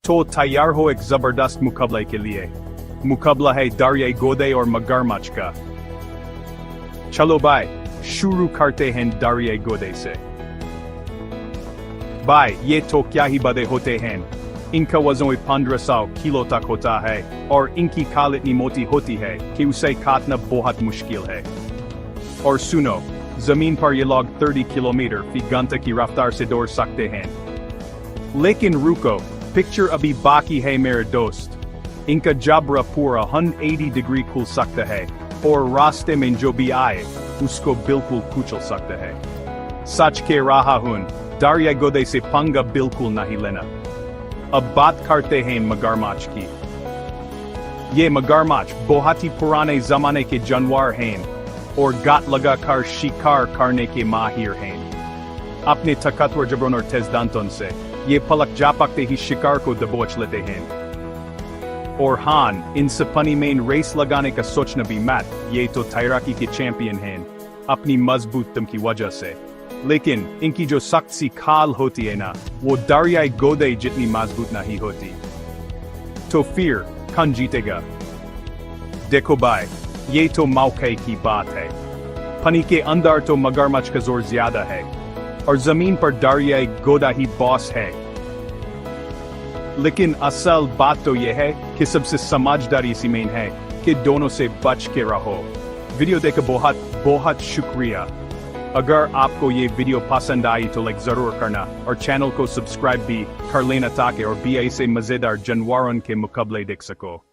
तो तैयार हो एक जबरदस्त मुकाबले के लिए। मुकाबला है दरियाई गोदे और मगरमच्छ का। चलो भाई, शुरू करते हैं दरियाई गोदे से। भाई, ये तो क्या ही बड़े होते हैं। इनका वजन 1500 किलो तक होता है और इनकी खाल इतनी मोटी होती है कि उसे काटना बहुत मुश्किल है। और सुनो, जमीन पर ये लोग 30 किलोमीटर फी घंटा की रफ्तार से दौड़ सकते हैं। लेकिन रुको, पिक्चर अभी बाकी है मेरे दोस्त। इनका जबड़ा पूरा 180 डिग्री खुल सकता है और रास्ते में जो भी आए उसको बिल्कुल कुचल सकता है। सच कह रहा हूं, दरियाई गोदे से पंगा बिल्कुल नहीं लेना। अब बात करते हैं मगरमच्छ की। ये मगरमच्छ बहुत ही पुराने जमाने के जानवर हैं और गात लगाकर शिकार करने के माहिर हैं। अपने ताकतवर जबड़ों और तेज दांतों से ये पलक झपकते ही शिकार को दबोच लेते हैं। और हाँ, इनसे पानी में रेस लगाने का सोचना भी मत, ये तो तैराकी के चैंपियन हैं अपनी मजबूत दम की वजह से। लेकिन इनकी जो सख्त सी खाल होती है ना, वो दरियाई गोदे जितनी मजबूत नहीं होती। तो फिर कौन जीतेगा? देखो भाई, ये तो मौके की बात है। पानी के अंदर तो मगरमच्छ का जोर ज्यादा है और जमीन पर दरियाई गोदा ही बॉस है। लेकिन असल बात तो यह है कि सबसे समझदारी इसी में है कि दोनों से बच के रहो। वीडियो देखकर बहुत बहुत शुक्रिया। अगर आपको ये वीडियो पसंद आई तो लाइक जरूर करना और चैनल को सब्सक्राइब भी कर लेना ताकि और भी ऐसे मजेदार जानवरों के मुकाबले देख सको।